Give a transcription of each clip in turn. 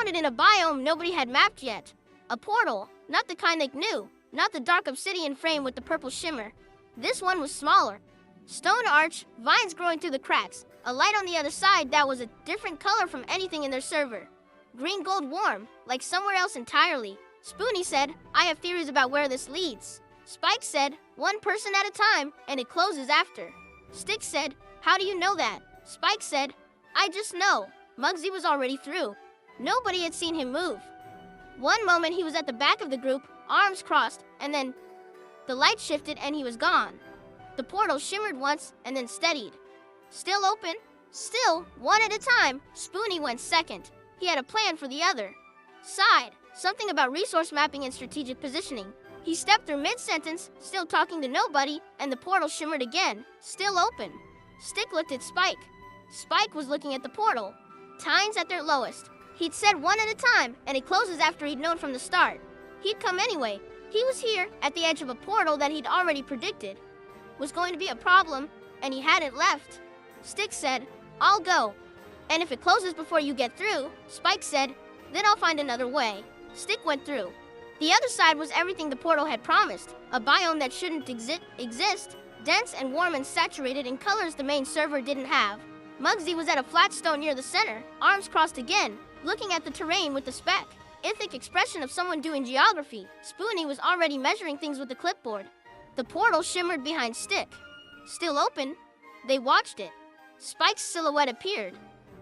found it in a biome nobody had mapped yet. A portal, not the kind they knew, not the dark obsidian frame with the purple shimmer. This one was smaller. Stone arch, vines growing through the cracks, a light on the other side that was a different color from anything in their server. Green gold warm, like somewhere else entirely. Spoony said, I have theories about where this leads. Spike said, one person at a time, and it closes after. Stick said, how do you know that? Spike said, I just know. Mugsy was already through. Nobody had seen him move. One moment he was at the back of the group, arms crossed, and then the light shifted and he was gone. The portal shimmered once and then steadied. Still open, still, one at a time, Spoony went second. He had a plan for the other side, something about resource mapping and strategic positioning. He stepped through mid-sentence, still talking to nobody, and the portal shimmered again, still open. Stick looked at Spike. Spike was looking at the portal. Tines at their lowest. He'd said one at a time, and it closes after he'd known from the start. He'd come anyway. He was here, at the edge of a portal that he'd already predicted was going to be a problem, and he hadn't left. Stick said, I'll go. And if it closes before you get through, Spike said, then I'll find another way. Stick went through. The other side was everything the portal had promised, a biome that shouldn't exist, dense and warm and saturated in colors the main server didn't have. Mugsy was at a flat stone near the center, arms crossed again, looking at the terrain with the speck. Ithic expression of someone doing geography. Spoony was already measuring things with the clipboard. The portal shimmered behind Stick. Still open, they watched it. Spike's silhouette appeared.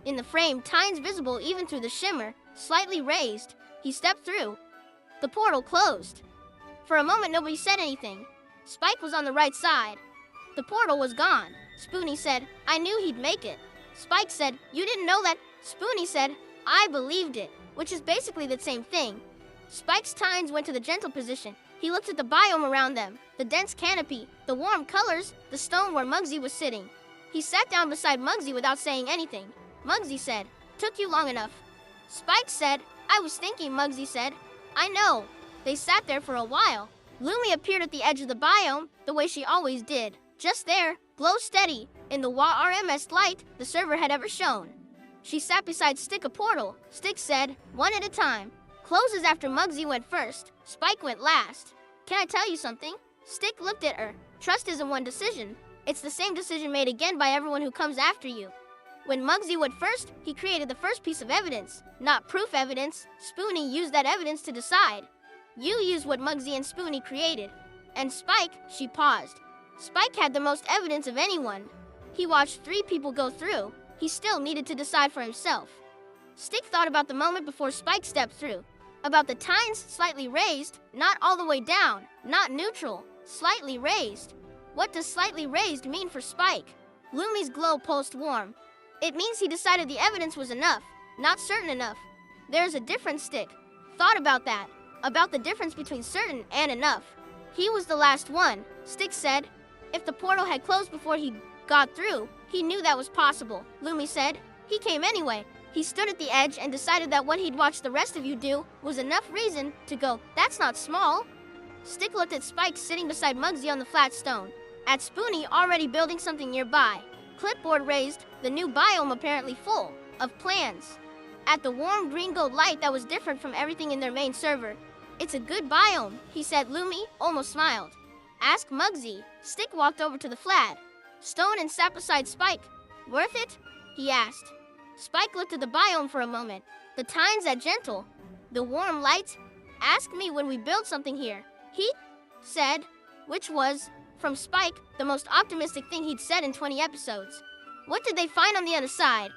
In the frame, tines visible even through the shimmer, slightly raised. He stepped through. The portal closed. For a moment, nobody said anything. Spike was on the right side. The portal was gone. Spoony said, I knew he'd make it. Spike said, you didn't know that? Spoony said, I believed it, which is basically the same thing. Spike's tines went to the gentle position. He looked at the biome around them, the dense canopy, the warm colors, the stone where Mugsy was sitting. He sat down beside Mugsy without saying anything. Mugsy said, took you long enough. Spike said, I was thinking, Mugsy said. I know. They sat there for a while. Lumi appeared at the edge of the biome, the way she always did. Just there, glow steady, in the RMS light the server had ever shown. She sat beside Stick a portal. Stick said, one at a time. Closes after Mugsy went first. Spike went last. Can I tell you something? Stick looked at her. Trust isn't one decision. It's the same decision made again by everyone who comes after you. When Mugsy went first, he created the first piece of evidence. Not proof evidence. Spoony used that evidence to decide. You used what Mugsy and Spoony created. And Spike, she paused. Spike had the most evidence of anyone. He watched 3 people go through. He still needed to decide for himself. Stick thought about the moment before Spike stepped through. About the tines slightly raised, not all the way down, not neutral, slightly raised. What does slightly raised mean for Spike? Lumi's glow pulsed warm. It means he decided the evidence was enough, not certain enough. There's a difference, Stick. Thought about that, about the difference between certain and enough. He was the last one, Stick said. If the portal had closed before he got through, he knew that was possible, Lumi said. He came anyway. He stood at the edge and decided that what he'd watched the rest of you do was enough reason to go, that's not small. Stick looked at Spike sitting beside Mugsy on the flat stone. At Spoony already building something nearby. Clipboard raised, the new biome apparently full of plans. At the warm green gold light that was different from everything in their main server. It's a good biome, he said. Lumi almost smiled. Ask Mugsy. Stick walked over to the flat stone and sat beside Spike. Worth it? He asked. Spike looked at the biome for a moment. The tines at gentle. The warm light. Ask me when we build something here, he said, which was, from Spike, the most optimistic thing he'd said in 20 episodes. What did they find on the other side?